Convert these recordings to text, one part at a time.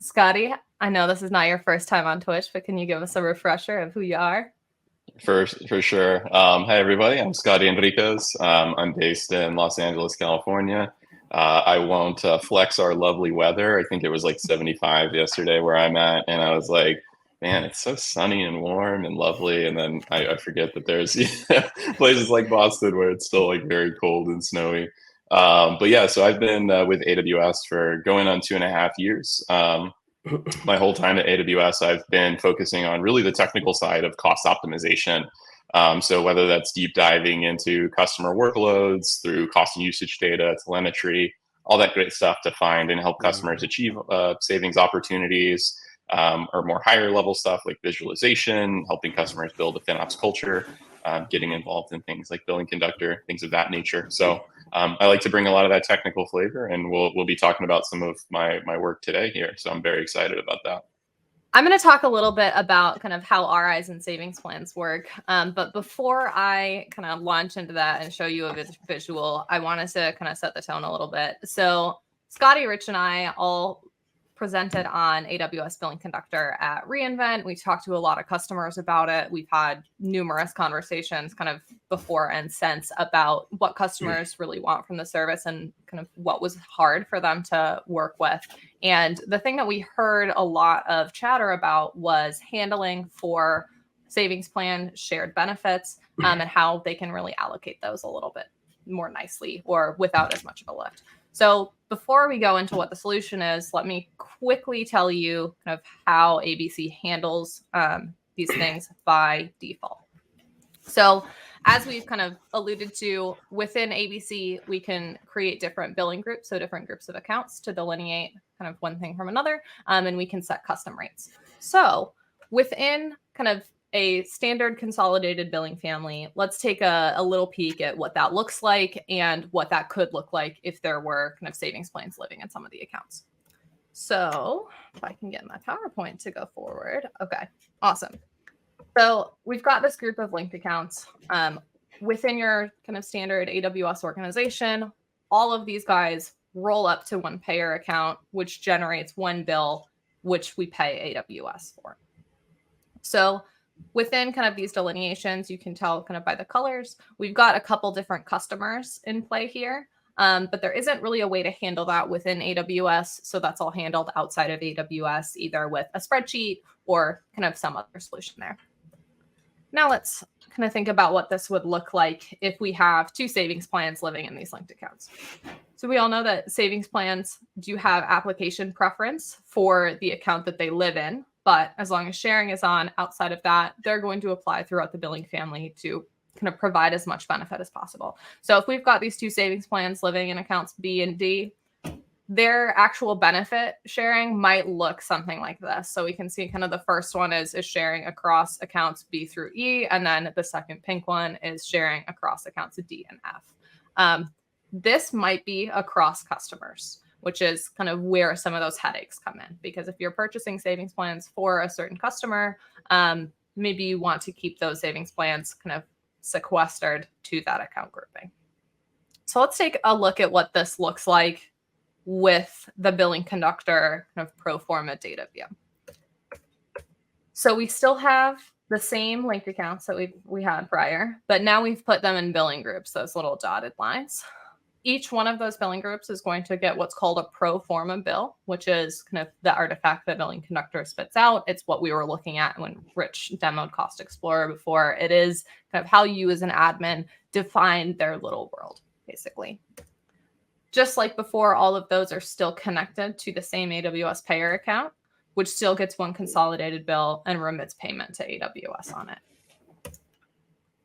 Scotty, I know this is not your first time on Twitch, but can you give us a refresher of who you are? For sure. Hi, everybody. I'm Scotty Enriquez. I'm based in Los Angeles, California. I won't flex our lovely weather. I think it was like 75 yesterday where I'm at. And I was like, man, it's so sunny and warm and lovely. And then I forget that there's places like Boston where it's still like very cold and snowy. But yeah, so I've been with AWS for going on 2.5 years. My whole time at AWS, I've been focusing on really the technical side of cost optimization. So whether that's deep diving into customer workloads through cost and usage data, telemetry, all that great stuff to find and help customers achieve savings opportunities, or more higher level stuff like visualization, helping customers build a FinOps culture, getting involved in things like Billing Conductor, things of that nature. So I like to bring a lot of that technical flavor, and we'll be talking about some of my work today here. So I'm very excited about that. I'm going to talk a little bit about kind of how RIs and savings plans work. But before I kind of launch into that and show you a visual, I wanted to kind of set the tone a little bit. So Scotty, Rich, and I all presented on AWS Billing Conductor at reInvent. We talked to a lot of customers about it. We've had numerous conversations kind of before and since about what customers really want from the service and kind of what was hard for them to work with. And the thing that we heard a lot of chatter about was handling for savings plan shared benefits, and how they can really allocate those a little bit more nicely or without as much of a lift. So before we go into what the solution is, let me quickly tell you kind of how ABC handles these things by default. So as we've kind of alluded to, within ABC, we can create different billing groups, so different groups of accounts to delineate kind of one thing from another, and we can set custom rates. So within kind of a standard consolidated billing family, let's take a little peek at what that looks like and what that could look like if there were kind of savings plans living in some of the accounts. So if I can get my PowerPoint to go forward. Okay, awesome. So we've got this group of linked accounts. Within your kind of standard AWS organization, all of these guys roll up to one payer account, which generates one bill, which we pay AWS for. So within kind of these delineations, you can tell kind of by the colors, we've got a couple different customers in play here, but there isn't really a way to handle that within AWS. So that's all handled outside of AWS, either with a spreadsheet or kind of some other solution there. Now let's kind of think about what this would look like if we have two savings plans living in these linked accounts. So we all know that savings plans do have application preference for the account that they live in, but as long as sharing is on outside of that, they're going to apply throughout the billing family to kind of provide as much benefit as possible. So if we've got these two savings plans living in accounts B and D, their actual benefit sharing might look something like this. So we can see kind of the first one is sharing across accounts B through E, and then the second pink one is sharing across accounts D and F. This might be across customers, which is kind of where some of those headaches come in. Because if you're purchasing savings plans for a certain customer, maybe you want to keep those savings plans kind of sequestered to that account grouping. So let's take a look at what this looks like with the Billing Conductor kind of pro forma data view. So we still have the same linked accounts that we had prior, but now we've put them in billing groups, those little dotted lines. Each one of those billing groups is going to get what's called a pro forma bill, which is kind of the artifact that Billing Conductor spits out. It's what we were looking at when Rich demoed Cost Explorer before. It is kind of how you as an admin define their little world, basically. Just like before, all of those are still connected to the same AWS payer account, which still gets one consolidated bill and remits payment to AWS on it.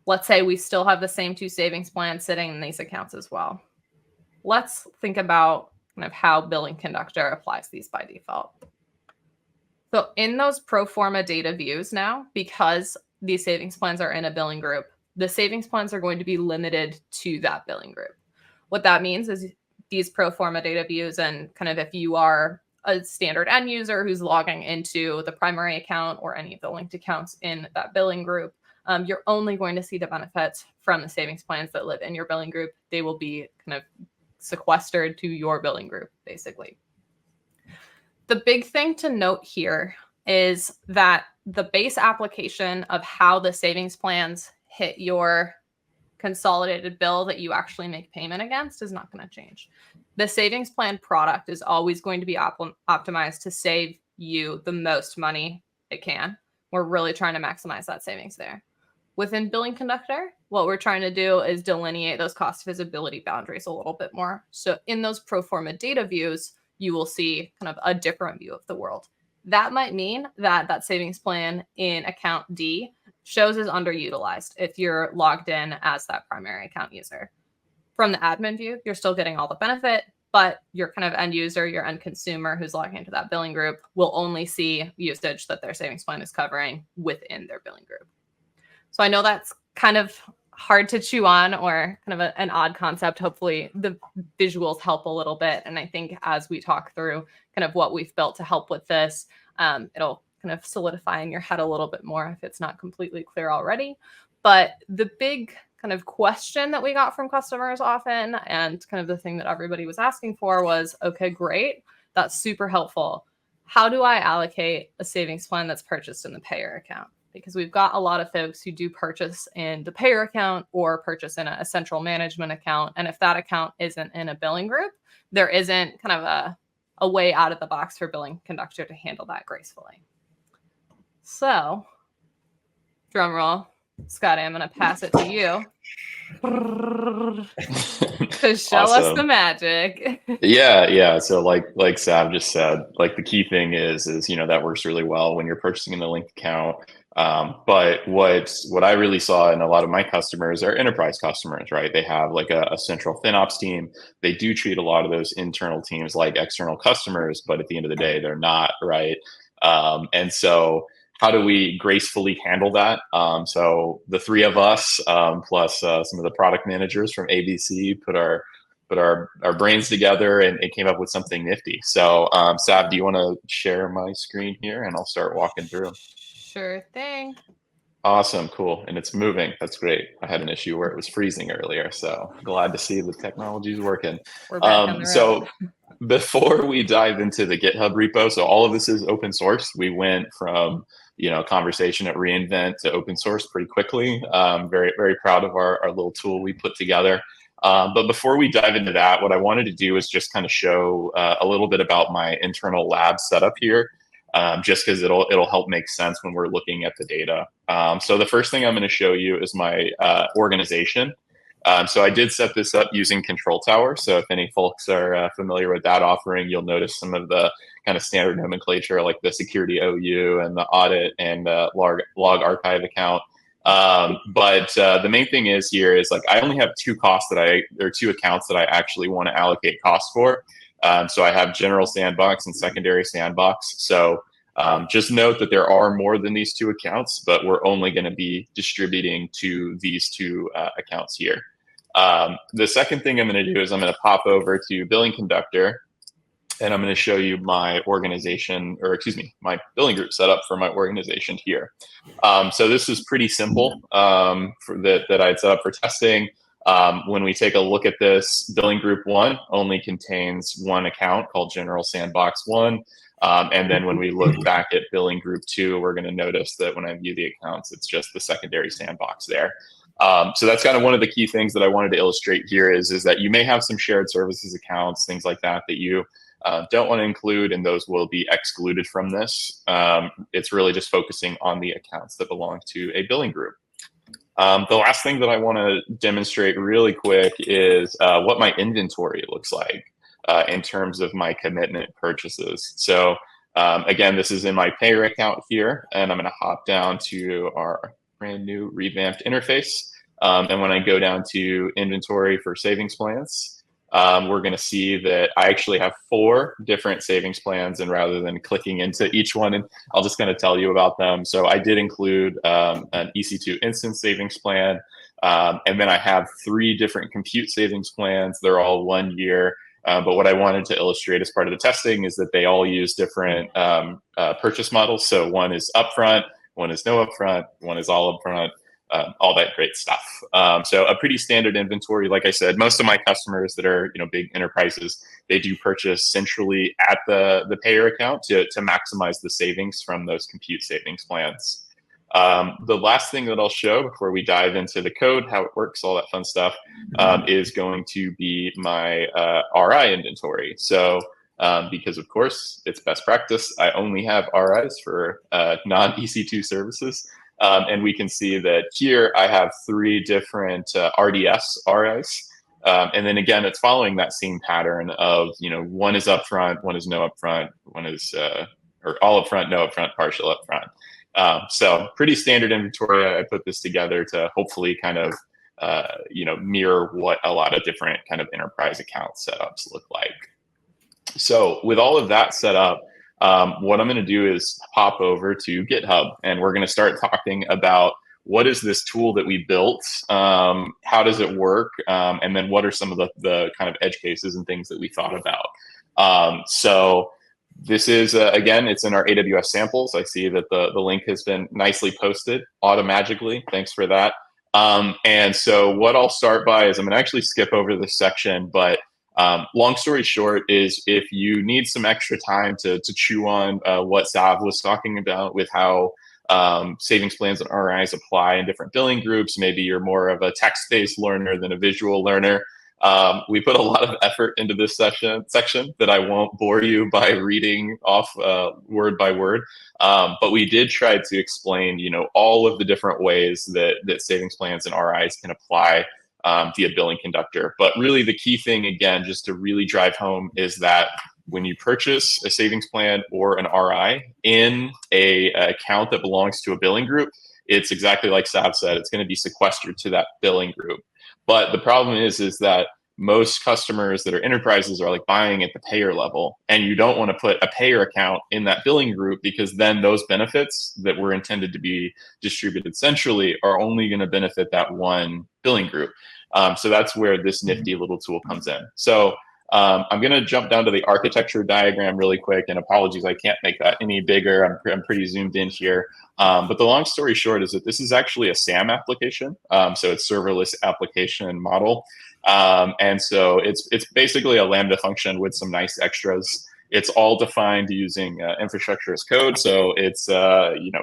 Let's say we still have the same two savings plans sitting in these accounts as well. Let's think about kind of how Billing Conductor applies these by default. So in those pro forma data views now, because these savings plans are in a billing group, the savings plans are going to be limited to that billing group. What that means is these pro forma data views, and kind of if you are a standard end user who's logging into the primary account or any of the linked accounts in that billing group, you're only going to see the benefits from the savings plans that live in your billing group. They will be kind of sequestered to your billing group, basically. The big thing to note here is that the base application of how the savings plans hit your consolidated bill that you actually make payment against is not going to change. The savings plan product is always going to be optimized to save you the most money it can. We're really trying to maximize that savings there. Within Billing Conductor, what we're trying to do is delineate those cost visibility boundaries a little bit more. So in those pro forma data views, you will see kind of a different view of the world. That might mean that that savings plan in account D shows as underutilized if you're logged in as that primary account user. From the admin view, you're still getting all the benefit, but your kind of end user, your end consumer who's logging into that billing group will only see usage that their savings plan is covering within their billing group. So I know that's kind of hard to chew on, or kind of an odd concept. Hopefully the visuals help a little bit. And I think as we talk through kind of what we've built to help with this, it'll kind of solidify in your head a little bit more if it's not completely clear already. But the big kind of question that we got from customers often, and kind of the thing that everybody was asking for was, okay, great, that's super helpful. How do I allocate a savings plan that's purchased in the payer account? Because we've got a lot of folks who do purchase in the payer account or purchase in a central management account. And if that account isn't in a billing group, there isn't kind of a way out of the box for Billing Conductor to handle that gracefully. So, drum roll, Scotty, I'm going to pass it to you to show us the magic. Yeah. So like Sav just said, like the key thing is that works really well when you're purchasing in the linked account. But what I really saw in a lot of my customers are enterprise customers, right? They have like a central FinOps team. They do treat a lot of those internal teams like external customers, but at the end of the day, they're not, right? And so how do we gracefully handle that? So the three of us, plus some of the product managers from ABC, put our brains together and came up with something nifty. So Sav, do you want to share my screen here and I'll start walking through? Sure thing. Awesome, cool. And it's moving. That's great. I had an issue where it was freezing earlier, so glad to see the technology is working. We're back on the road. So before we dive into the GitHub repo, so all of this is open source. We went from conversation at reInvent to open source pretty quickly. Very, very proud of our little tool we put together. But before we dive into that, what I wanted to do is just kind of show a little bit about my internal lab setup here. Just because it'll help make sense when we're looking at the data. So the first thing I'm going to show you is my organization. So I did set this up using Control Tower. So if any folks are familiar with that offering, you'll notice some of the kind of standard nomenclature like the security OU and the audit and log archive account. But the main thing is like I only have two accounts that I actually want to allocate costs for. So I have general sandbox and secondary sandbox. So just note that there are more than these two accounts, but we're only going to be distributing to these two accounts here. The second thing I'm going to do is I'm going to pop over to Billing Conductor, and I'm going to show you my organization, or excuse me, my billing group setup for my organization here. So this is pretty simple that I'd set up for testing. When we take a look at this, billing group 1 only contains one account called General Sandbox 1. And then when we look back at billing group 2, we're going to notice that when I view the accounts, it's just the secondary sandbox there. So that's kind of one of the key things that I wanted to illustrate here is that you may have some shared services accounts, things like that you don't want to include, and those will be excluded from this. It's really just focusing on the accounts that belong to a billing group. The last thing that I want to demonstrate really quick is what my inventory looks like in terms of my commitment purchases. So again, this is in my payer account here, and I'm going to hop down to our brand new revamped interface. And when I go down to inventory for savings plans, we're going to see that I actually have 4 different savings plans, and rather than clicking into each one, and I'll just kind of tell you about them. So I did include an EC2 instance savings plan, and then I have 3 different compute savings plans. They're all 1 year. But what I wanted to illustrate as part of the testing is that they all use different purchase models. So one is upfront, one is no upfront, one is all upfront. All that great stuff. So a pretty standard inventory. Like I said, most of my customers that are big enterprises, they do purchase centrally at the payer account to maximize the savings from those compute savings plans. The last thing that I'll show before we dive into the code, how it works, all that fun stuff, is going to be my RI inventory. So because of course it's best practice, I only have RIs for non-EC2 services. And we can see that here I have 3 different RDS RIs. And then again, it's following that same pattern of, one is upfront, one is no upfront, one is, or all upfront, no upfront, partial upfront. So pretty standard inventory. I put this together to hopefully kind of, mirror what a lot of different kind of enterprise account setups look like. So with all of that set up, what I'm going to do is hop over to GitHub, and we're going to start talking about what is this tool that we built, how does it work, and then what are some of the kind of edge cases and things that we thought about. So this is, again, it's in our AWS samples. I see that the link has been nicely posted automagically. Thanks for that. And so what I'll start by is I'm going to actually skip over this section, but long story short is if you need some extra time to chew on what Sav was talking about with how savings plans and RIs apply in different billing groups, maybe you're more of a text-based learner than a visual learner. We put a lot of effort into this section that I won't bore you by reading off word by word, but we did try to explain, all of the different ways that savings plans and RIs can apply via Billing Conductor. But really the key thing, again, just to really drive home, is that when you purchase a savings plan or an RI in a account that belongs to a billing group, it's exactly like Sav said, it's going to be sequestered to that billing group. But the problem is that most customers that are enterprises are like buying at the payer level, and you don't want to put a payer account in that billing group because then those benefits that were intended to be distributed centrally are only going to benefit that one billing group. So that's where this nifty little tool comes in. So I'm going to jump down to the architecture diagram really quick, and apologies, I can't make that any bigger. I'm pretty zoomed in here. But the long story short is that this is actually a SAM application. So it's serverless application model. And so it's basically a Lambda function with some nice extras. It's all defined using infrastructure as code. So it's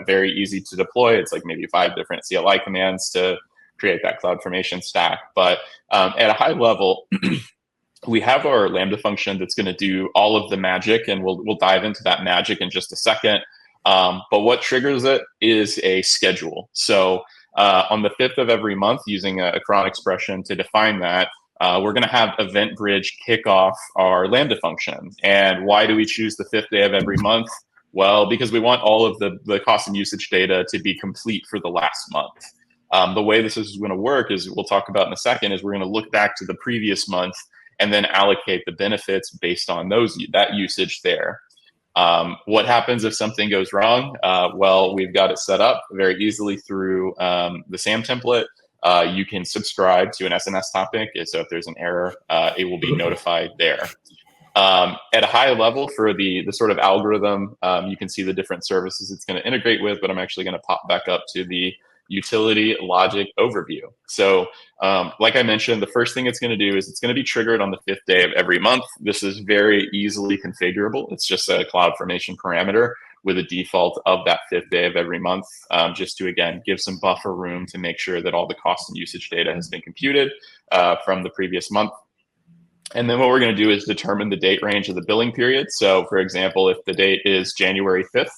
very easy to deploy. It's like maybe 5 different CLI commands to create that CloudFormation stack. But at a high level, we have our Lambda function that's going to do all of the magic, and we'll dive into that magic in just a second. But what triggers it is a schedule. So on the 5th of every month, using a cron expression to define that, we're going to have Event Bridge kick off our Lambda function. And why do we choose the 5th day of every month? Well, because we want all of the cost and usage data to be complete for the last month. The way this is going to work is, we'll talk about in a second, is we're going to look back to the previous month and then allocate the benefits based on that usage there. What happens if something goes wrong? Well, we've got it set up very easily through the SAM template. You can subscribe to an SNS topic, so if there's an error, it will be notified there. At a high level for the sort of algorithm, you can see the different services it's going to integrate with, but I'm actually going to pop back up to the utility logic overview. So like I mentioned, the first thing it's going to do is it's going to be triggered on the 5th day of every month. This is very easily configurable. It's just a CloudFormation parameter with a default of that 5th day of every month, just to, again, give some buffer room to make sure that all the cost and usage data has been computed from the previous month. And then what we're going to do is determine the date range of the billing period. So for example, if the date is January 5th,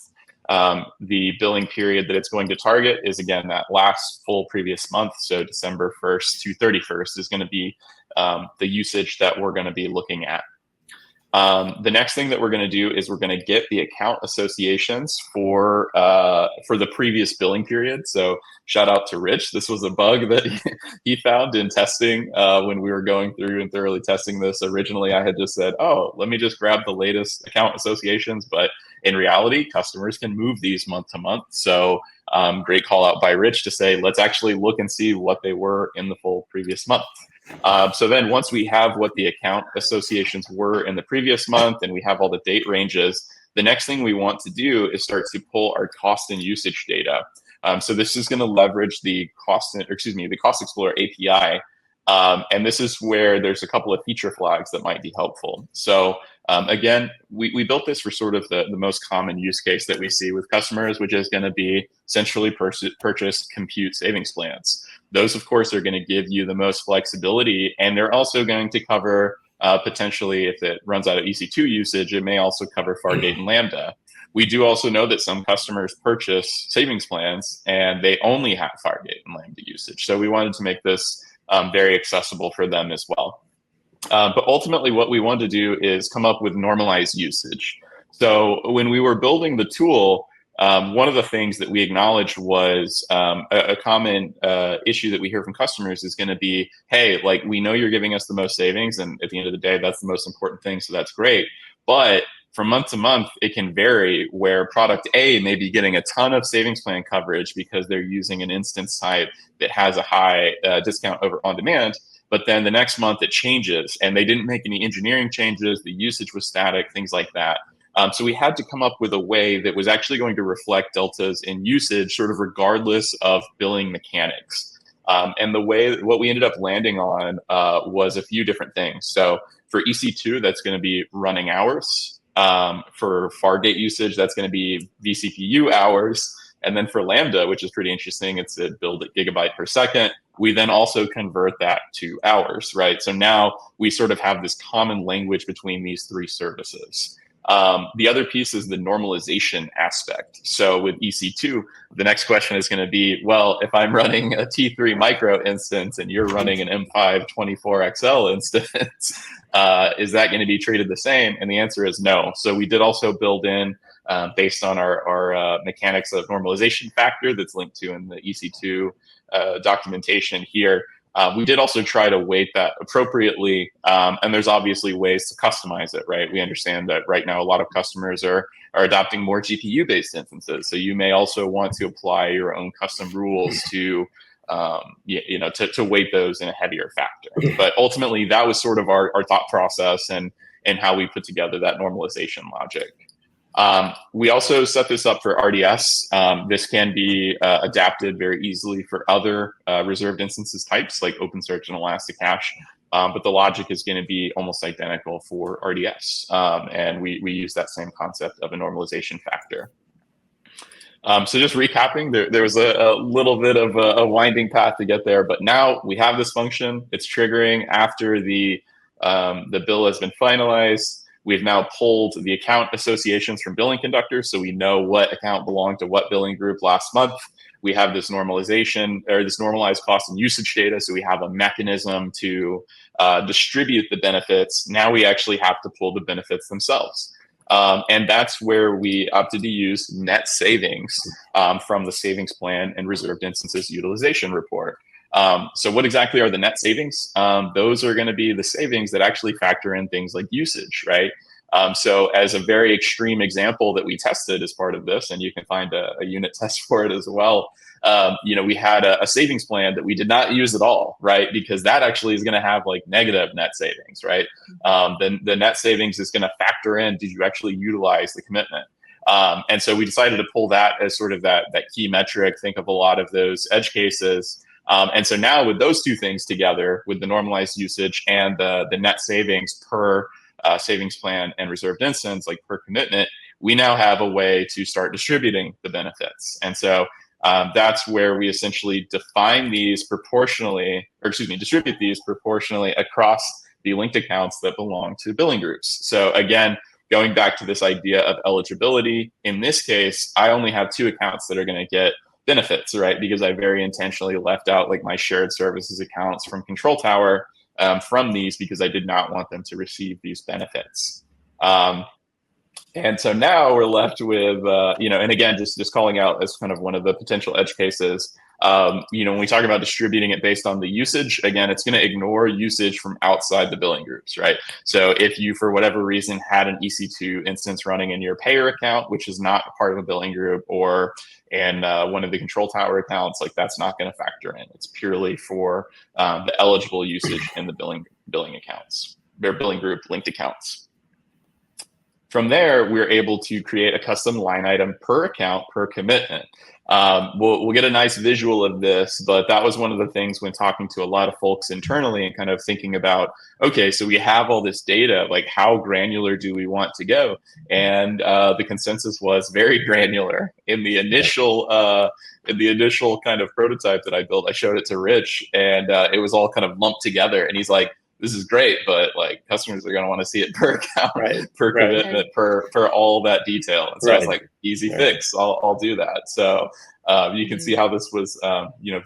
the billing period that it's going to target is, again, that last full previous month. So December 1st to 31st is going to be the usage that we're going to be looking at. The next thing that we're going to do is we're going to get the account associations for the previous billing period. So shout out to Rich. This was a bug that he found in testing when we were going through and thoroughly testing this. Originally, I had just said, oh, let me just grab the latest account associations. But in reality, customers can move these month to month. So great call out by Rich to say, let's actually look and see what they were in the full previous month. So then once we have what the account associations were in the previous month and we have all the date ranges, the next thing we want to do is start to pull our cost and usage data. So this is going to leverage the Cost Explorer API And this is where there's a couple of feature flags that might be helpful. So again, we built this for sort of the most common use case that we see with customers, which is going to be centrally purchased compute savings plans. Those, of course, are going to give you the most flexibility, and they're also going to cover potentially, if it runs out of EC2 usage, it may also cover Fargate and Lambda. We do also know that some customers purchase savings plans and they only have Fargate and Lambda usage. So we wanted to make this very accessible for them as well. But ultimately, what we wanted to do is come up with normalized usage. So when we were building the tool, one of the things that we acknowledged was a common issue that we hear from customers is going to be, hey, like, we know you're giving us the most savings, and at the end of the day, that's the most important thing, so that's great. But from month to month, it can vary where product A may be getting a ton of savings plan coverage because they're using an instance type that has a high discount over on demand. But then the next month it changes and they didn't make any engineering changes. The usage was static, things like that. So we had to come up with a way that was actually going to reflect deltas in usage, sort of regardless of billing mechanics. And what we ended up landing on was a few different things. So for EC2, that's going to be running hours. For Fargate usage, that's going to be vCPU hours. And then for Lambda, which is pretty interesting, it's a build at gigabyte per second. We then also convert that to hours, right? So now we sort of have this common language between these three services. The other piece is the normalization aspect. So with EC2, the next question is going to be, well, if I'm running a T3 micro instance and you're running an M5 24XL instance, is that going to be treated the same? And the answer is no. So we did also build in, based on our mechanics of normalization factor that's linked to in the EC2 documentation here, we did also try to weight that appropriately, and there's obviously ways to customize it, right? We understand that right now a lot of customers are adopting more GPU-based instances, so you may also want to apply your own custom rules to weight those in a heavier factor. But ultimately, that was sort of our thought process and how we put together that normalization logic. We also set this up for RDS. This can be adapted very easily for other reserved instances types like OpenSearch and Elasticache, but the logic is going to be almost identical for RDS. And we use that same concept of a normalization factor. So just recapping, there was a little bit of a winding path to get there, but now we have this function. It's triggering after the bill has been finalized. We've now pulled the account associations from Billing Conductor, so we know what account belonged to what billing group last month. We have this normalization, or this normalized cost and usage data, so we have a mechanism to distribute the benefits. Now we actually have to pull the benefits themselves. And that's where we opted to use net savings from the Savings Plan and Reserved Instances Utilization Report. So what exactly are the net savings? Those are going to be the savings that actually factor in things like usage, right? So as a very extreme example that we tested as part of this, and you can find a unit test for it as well, we had a savings plan that we did not use at all, right? Because that actually is going to have like negative net savings, right? The net savings is going to factor in, did you actually utilize the commitment? And so we decided to pull that as sort of that key metric, think of a lot of those edge cases. And so now with those two things together, with the normalized usage and the net savings per savings plan and reserved instance, like per commitment, we now have a way to start distributing the benefits. And so that's where we essentially define these proportionally, distribute these proportionally across the linked accounts that belong to billing groups. So again, going back to this idea of eligibility, in this case, I only have two accounts that are going to get benefits, right? Because I very intentionally left out like my shared services accounts from Control Tower from these because I did not want them to receive these benefits. And so now we're left with, and again, just calling out as kind of one of the potential edge cases, when we talk about distributing it based on the usage, again, it's going to ignore usage from outside the billing groups, right? So if you, for whatever reason, had an EC2 instance running in your payer account, which is not a part of a billing group, or in one of the Control Tower accounts, like that's not going to factor in. It's purely for the eligible usage in the billing accounts, their billing group linked accounts. From there, we're able to create a custom line item per account per commitment. We'll get a nice visual of this, but that was one of the things when talking to a lot of folks internally and kind of thinking about, okay, so we have all this data, like how granular do we want to go? And the consensus was very granular. In the initial kind of prototype that I built, I showed it to Rich, and it was all kind of lumped together. And he's like, this is great, but like customers are going to want to see it per account, per commitment, per all that detail. And so I was like, easy fix. I'll do that. So you can see how this was,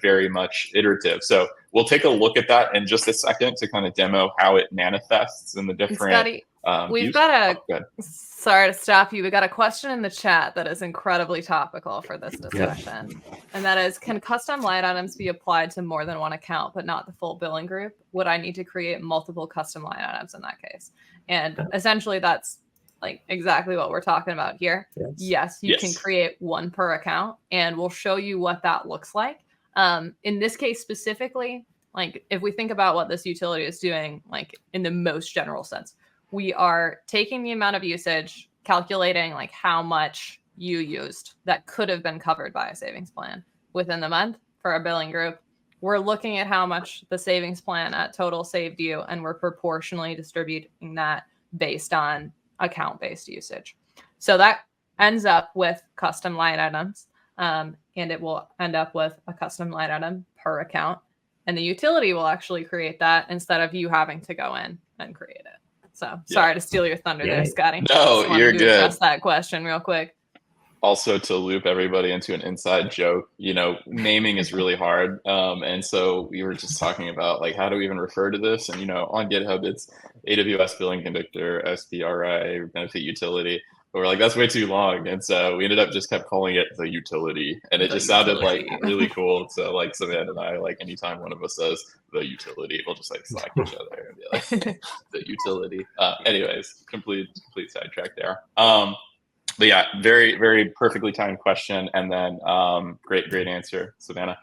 very much iterative. So we'll take a look at that in just a second to kind of demo how it manifests in the different. Scotty, we've got sorry to stop you. We got a question in the chat that is incredibly topical for this discussion. And that is, can custom line items be applied to more than one account, but not the full billing group? Would I need to create multiple custom line items in that case? And essentially that's like exactly what we're talking about here. Yes, you can create one per account, and we'll show you what that looks like. In this case specifically, like if we think about what this utility is doing, like in the most general sense, we are taking the amount of usage, calculating like how much you used that could have been covered by a savings plan within the month for a billing group. We're looking at how much the savings plan at total saved you, and we're proportionally distributing that based on account-based usage. So that ends up with custom line items, and it will end up with a custom line item per account. And the utility will actually create that instead of you having to go in and create it. So sorry to steal your thunder there, Scotty. No, you're good. Address that question real quick. Also, to loop everybody into an inside joke, naming is really hard. And so we were just talking about like, how do we even refer to this? And, on GitHub, it's AWS Billing Conductor, SPRI, benefit utility. But we're like, that's way too long. And so we ended up just kept calling it the utility. And it just sounded like really cool. So like Savannah and I, like anytime one of us says the utility, we'll just like slack each other and be like, the utility. Anyways, complete sidetrack there. But yeah, very, very perfectly timed question. And then great answer, Savannah.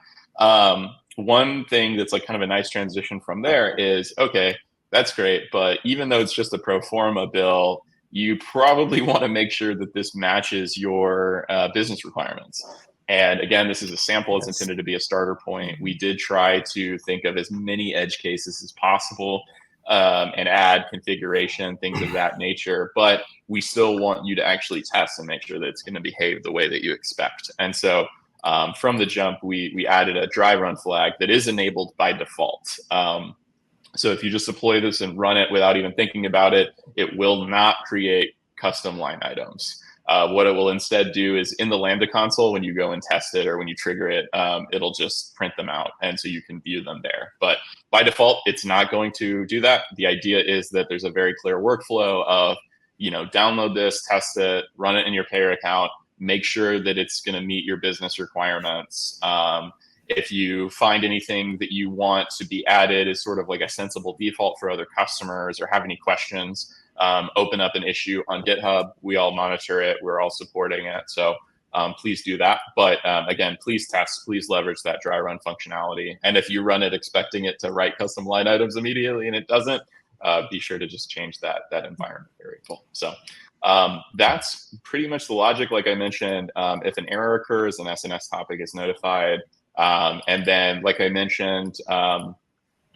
One thing that's like kind of a nice transition from there is, okay, that's great. But even though it's just a pro forma bill, you probably want to make sure that this matches your business requirements. And again, this is a sample. It's intended to be a starter point. We did try to think of as many edge cases as possible and add configuration, things of that nature. But we still want you to actually test and make sure that it's going to behave the way that you expect. And so from the jump, we added a dry run flag that is enabled by default. So if you just deploy this and run it without even thinking about it, it will not create custom line items. What it will instead do is in the Lambda console, when you go and test it or when you trigger it, it'll just print them out. And so you can view them there. But by default, it's not going to do that. The idea is that there's a very clear workflow of, download this, test it, run it in your payer account, make sure that it's going to meet your business requirements. If you find anything that you want to be added as sort of like a sensible default for other customers or have any questions, open up an issue on GitHub. We all monitor it. We're all supporting it. So please do that. But again, please test, please leverage that dry run functionality. And if you run it expecting it to write custom line items immediately and it doesn't, be sure to just change that environment variable. So that's pretty much the logic. Like I mentioned, if an error occurs, an SNS topic is notified. And then, like I mentioned,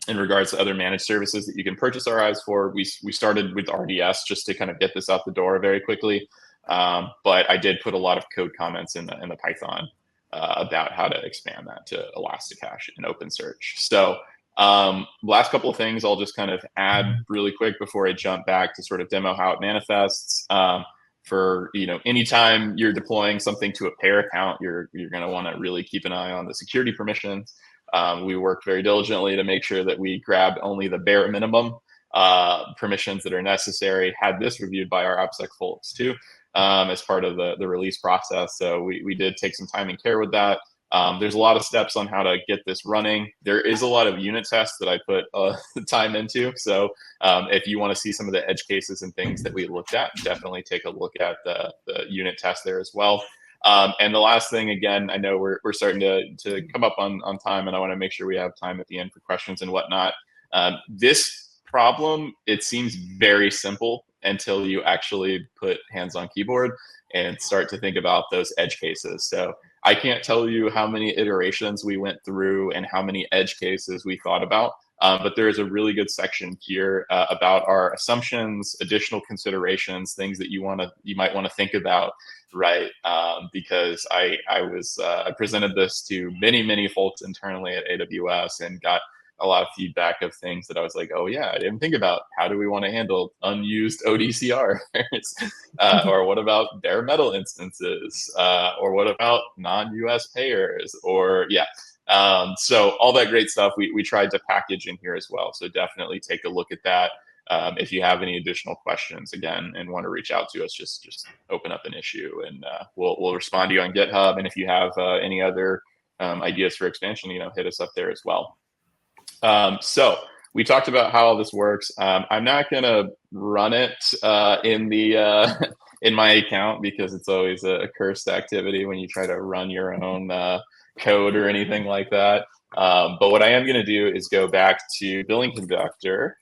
in regards to other managed services that you can purchase RIs for, we started with RDS just to kind of get this out the door very quickly. But I did put a lot of code comments in the Python about how to expand that to Elasticache and OpenSearch. So last couple of things I'll just kind of add really quick before I jump back to sort of demo how it manifests. For anytime you're deploying something to a payer account, you're going to want to really keep an eye on the security permissions. We worked very diligently to make sure that we grabbed only the bare minimum permissions that are necessary. Had this reviewed by our OPSEC folks too, as part of the release process. So we did take some time and care with that. There's a lot of steps on how to get this running. There is a lot of unit tests that I put time into. So if you want to see some of the edge cases and things that we looked at, definitely take a look at the unit test there as well. And the last thing, again, I know we're starting to come up on time, and I want to make sure we have time at the end for questions and whatnot. This problem, it seems very simple until you actually put hands on keyboard and start to think about those edge cases. So I can't tell you how many iterations we went through and how many edge cases we thought about. But there is a really good section here about our assumptions, additional considerations, things that you might want to think about, right? Because I presented this to many folks internally at AWS and got a lot of feedback of things that I was like, oh yeah, I didn't think about. How do we want to handle unused ODCR? Or what about bare metal instances? Or what about non-US payers? Or yeah. So all that great stuff we tried to package in here as well. So definitely take a look at that. If you have any additional questions again and want to reach out to us, just open up an issue and we'll respond to you on GitHub. And if you have any other ideas for expansion, hit us up there as well. So we talked about how all this works. I'm not going to run it in the in my account because it's always a cursed activity when you try to run your own code or anything like that. But what I am going to do is go back to Billing Conductor,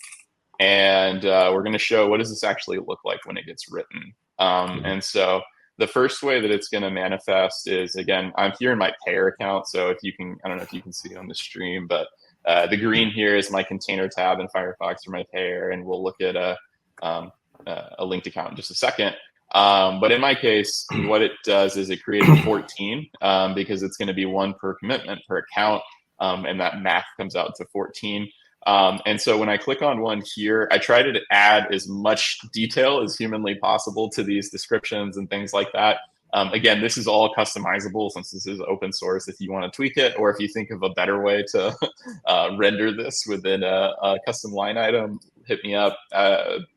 and we're going to show what does this actually look like when it gets written. And so the first way that it's going to manifest is, again, I'm here in my payer account. So if you can, I don't know if you can see on the stream, but the green here is my container tab in Firefox for my payer, and we'll look at a linked account in just a second. But in my case, what it does is it creates 14 because it's going to be one per commitment per account, and that math comes out to 14. And so when I click on one here, I try to add as much detail as humanly possible to these descriptions and things like that. Again, this is all customizable since this is open source if you want to tweak it, or if you think of a better way to render this within a custom line item, hit me up,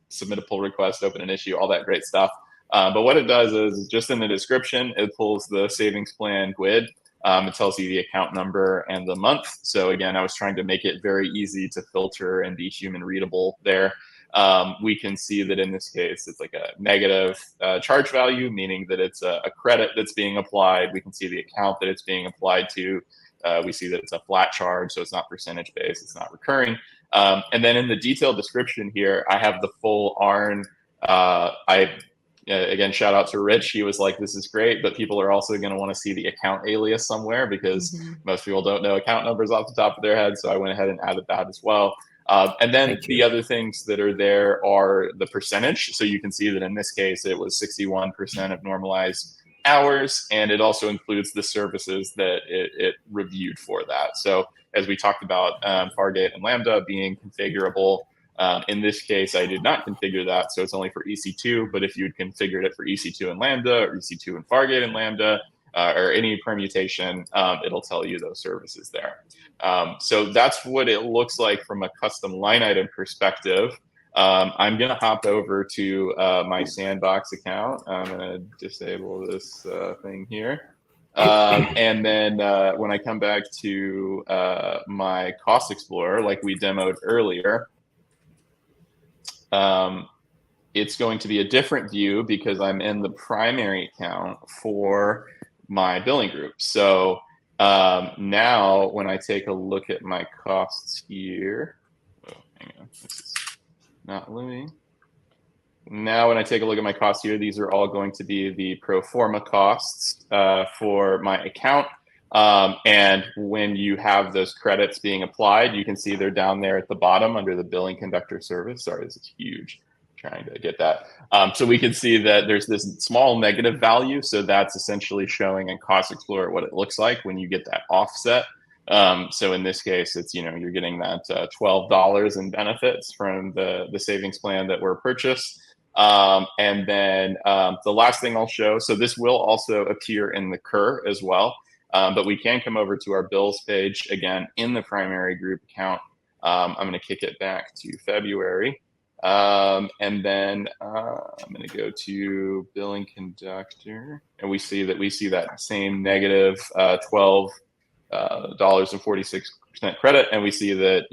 submit a pull request, open an issue, all that great stuff. But what it does is just in the description, it pulls the savings plan GUID. It tells you the account number and the month. So again, I was trying to make it very easy to filter and be human readable there. We can see that in this case, it's like a negative charge value, meaning that it's a credit that's being applied. We can see the account that it's being applied to. We see that it's a flat charge, so it's not percentage based, it's not recurring. And then in the detailed description here, I have the full ARN. Again, shout out to Rich. He was like, this is great, but people are also going to want to see the account alias somewhere because most people don't know account numbers off the top of their head. So I went ahead and added that as well. And then the other things that are there are the percentage. So you can see that in this case, it was 61% of normalized hours. And it also includes the services that it reviewed for that. So as we talked about, Fargate and Lambda being configurable. In this case, I did not configure that, so it's only for EC2. But if you had configured it for EC2 and Lambda, or EC2 and Fargate and Lambda, or any permutation, it'll tell you those services there. So that's what it looks like from a custom line item perspective. I'm going to hop over to my Sandbox account. I'm going to disable this thing here. And then when I come back to my Cost Explorer, like we demoed earlier, it's going to be a different view because I'm in the primary account for my billing group. So now when I take a look at my costs here, hang on, this is not living. Now when I take a look at my costs here, these are all going to be the pro forma costs for my account. And when you have those credits being applied, you can see they're down there at the bottom under the Billing Conductor service. Sorry, this is huge. Trying to get that. So we can see that there's this small negative value. So that's essentially showing in Cost Explorer what it looks like when you get that offset. So in this case, it's, you're getting that $12 in benefits from the savings plan that were purchased. And then the last thing I'll show, so this will also appear in the CUR as well. But we can come over to our bills page again in the primary group account. I'm going to kick it back to February. And then I'm going to go to Billing Conductor, and we see that same negative $12.46 credit, and we see that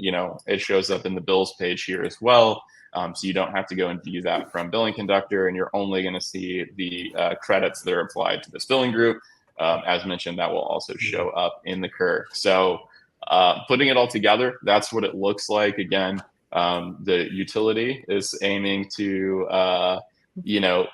it shows up in the bills page here as well. So you don't have to go and view that from Billing Conductor, and you're only going to see the credits that are applied to this billing group. As mentioned, that will also show up in the CUR. So putting it all together, that's what it looks like. Again, The utility is aiming to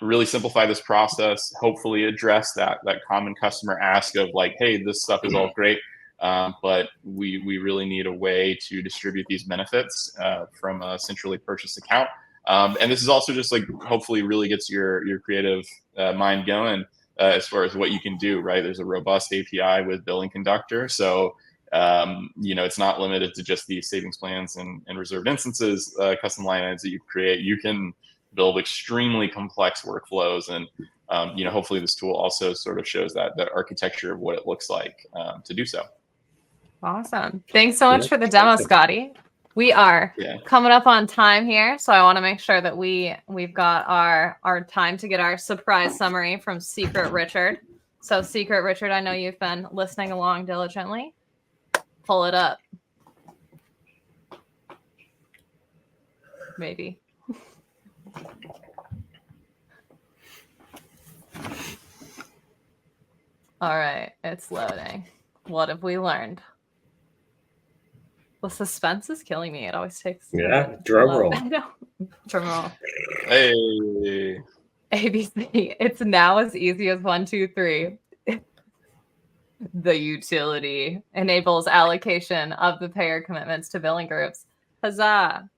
really simplify this process, hopefully address that common customer ask of like, hey, this stuff is all great, but we really need a way to distribute these benefits from a centrally purchased account. And this is also just like hopefully really gets your creative mind going as far as what you can do, right? There's a robust API with Billing Conductor. So, it's not limited to just these savings plans and reserved instances, custom line items that you create. You can build extremely complex workflows. And, hopefully this tool also sort of shows that architecture of what it looks like to do so. Awesome. Thanks so much for the demo, Scotty. We are coming up on time here, so I want to make sure that we've got our time to get our surprise summary from Secret Richard. So Secret Richard, I know you've been listening along diligently. Pull it up. Maybe. All right, it's loading. What have we learned? The suspense is killing me. It always takes. Drum roll. Drum roll. Hey. ABC. It's now as easy as 1, 2, 3. The utility enables allocation of the payer commitments to billing groups. Huzzah!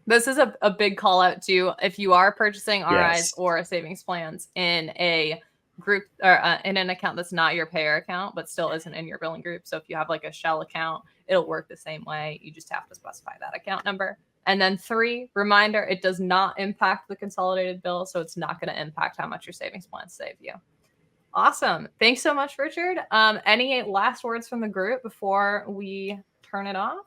This is a big call out to if you are purchasing RIs or savings plans in a group or in an account that's not your payer account, but still isn't in your billing group. So if you have like a shell account, it'll work the same way. You just have to specify that account number. And then 3, reminder, it does not impact the consolidated bill. So it's not going to impact how much your savings plans save you. Awesome. Thanks so much, Richard. Any last words from the group before we turn it off?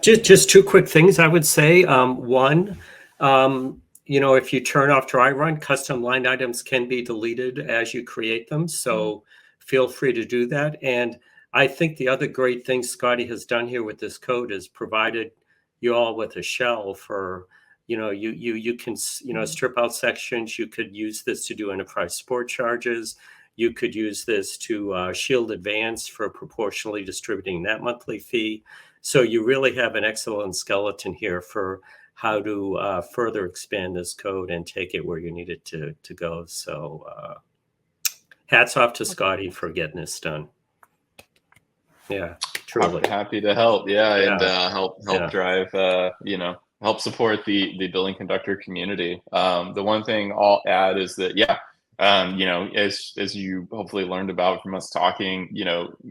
Just 2 quick things I would say. One, if you turn off dry run, custom line items can be deleted as you create them. So feel free to do that. And I think the other great thing Scotty has done here with this code is provided you all with a shell for, you can, strip out sections. You could use this to do enterprise support charges. You could use this to shield advance for proportionally distributing that monthly fee. So you really have an excellent skeleton here for how to further expand this code and take it where you need it to go. So hats off to Scotty for getting this done. Yeah, truly. Happy to help. And help drive, help support the Billing Conductor community. The one thing I'll add is that, as you hopefully learned about from us talking,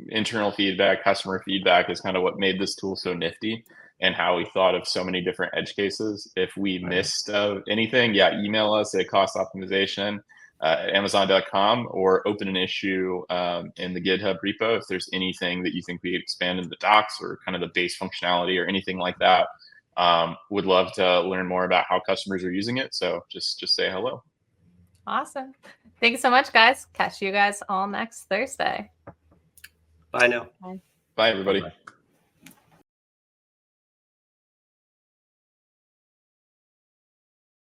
internal feedback, customer feedback is kind of what made this tool so nifty and how we thought of so many different edge cases. If we missed anything, email us at costoptimization at amazon.com or open an issue in the GitHub repo if there's anything that you think we could expand in the docs or kind of the base functionality or anything like that. Would love to learn more about how customers are using it. So just say hello. Awesome. Thanks so much, guys. Catch you guys all next Thursday. Bye now. Bye everybody. Bye.